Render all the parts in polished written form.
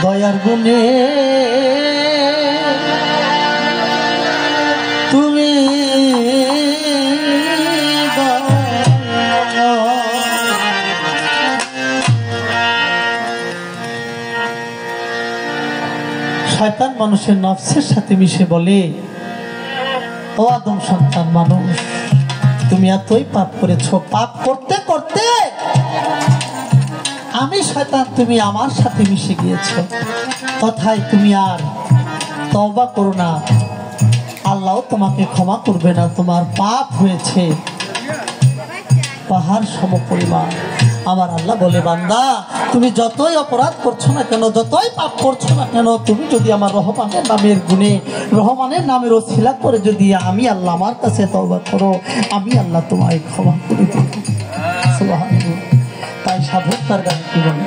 দয়ার গুণে তুমি শয়তান মানুষের নফসের সাথে মিশে বলে, ও আদম সন্তান মানুষ, তুমি এতই পাপ করেছো, পাপ করতে করতে আমি শয়তান তুমি আমার সাথে মিশে গিয়েছো, কথায় তুমি আর তওবা করো না, আল্লাহ তোমাকে ক্ষমা করবে না, তোমার পাপ হয়েছে পাহাড় সমপরিমাণ। আমার আল্লাহ বলে, বান্দা তুমি যতই অপরাধ করছো না কেন, যতই পাপ করছো না কেন, তুমি যদি আমার রহমানের নামের গুণে, রহমানের নামের ওসিলা করে যদি আমি আল্লাহ আমার কাছে তওবা করো, আমি আল্লাহ তোমায় ক্ষমা করে দেব। সুবহানাল্লাহ। তাই সাধক তার গান কি বলে,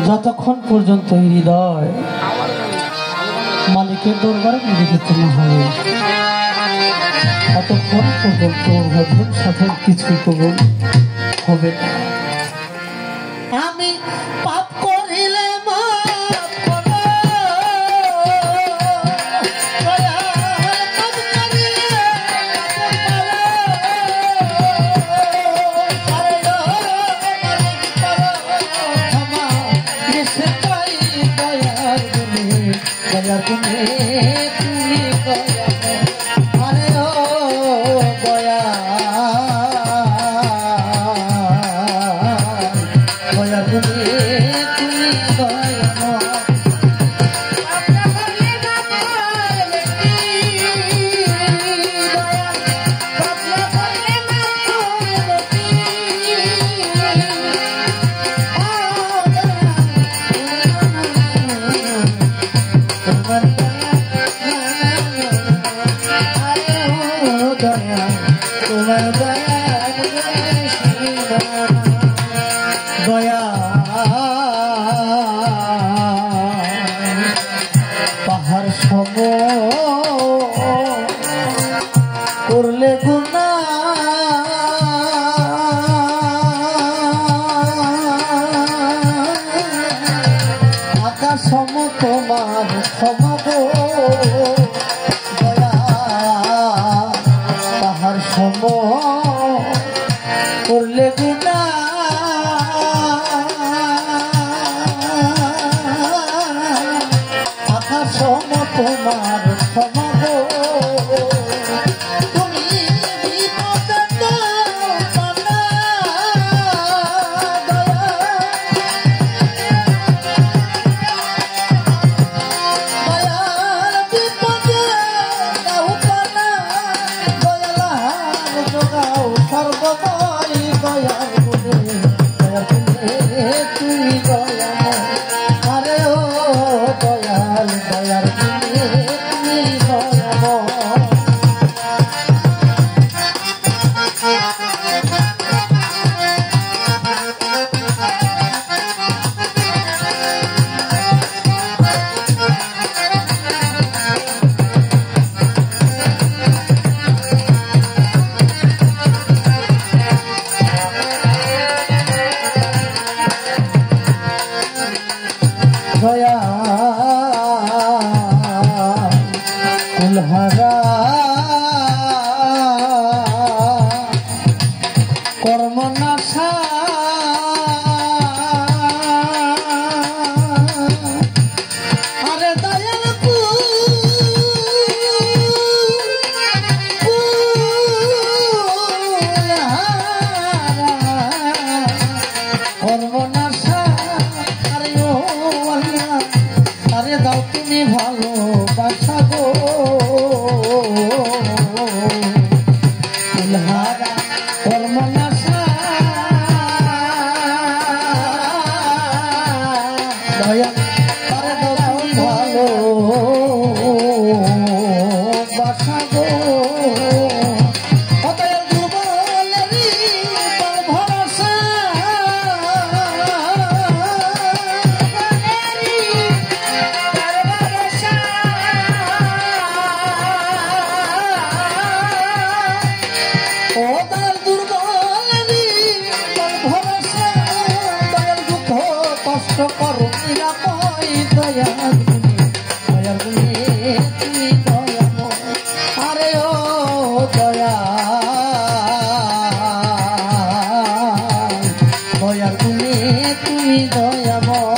যতক্ষণ পর্যন্ত হৃদয় মালিকের দরবারে নিবেদিত না হবে, ততক্ষণ পর্যন্ত ভজন সাধন কিছুই কবুল হবে না। আমি পাপ করিলে তুমি দয়ার গুণে তুমি দয়াময় আরে ও দয়া দয়ার গুণে তুমি দয়াময়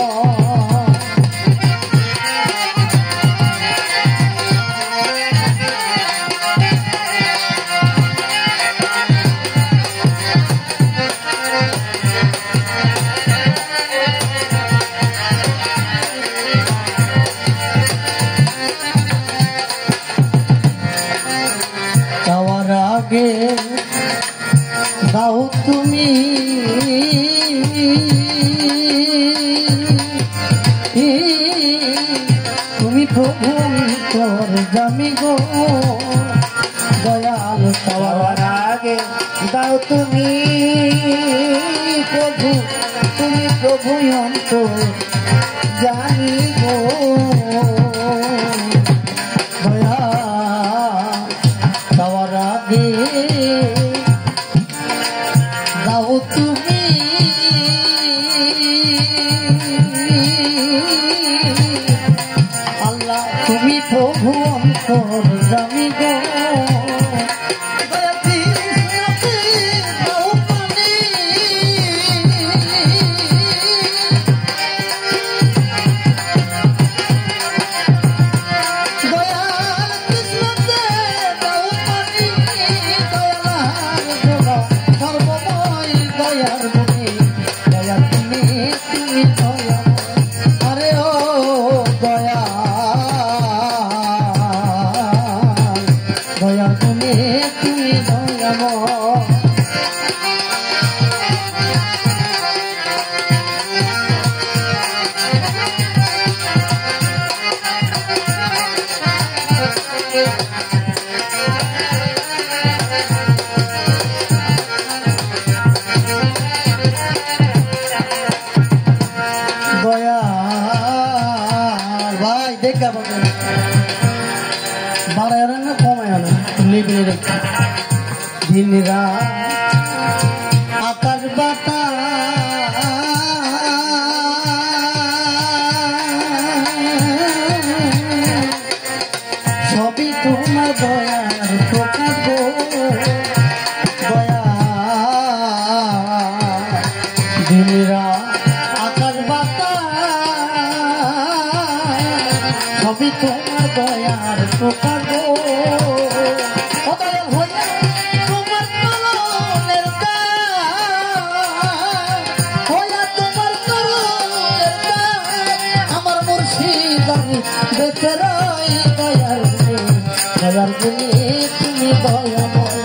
আগে দাও তুমি তুমি প্রভু তোর জামি গো দয়াল পাওয়ার আগে দাও তুমি প্রভু তুমি প্রভু অন্তর জানি গো দয়া পাওয়ার আগে দাও তুমি আল্লাহ তুমি প্রভু অন্তর জানি গো ভাই দেখা পাবেন বাড়ায় না কমায় না লিখে রেখে দিন রাত আকাশ বাতাস সবই তোমার দয়ার প্রকাশ গো দয়া দিন রাত আকাশ বাতাস সবই তোমার দয়ার প্রকাশ গো দয়ার গুণে তুমি দয়াময়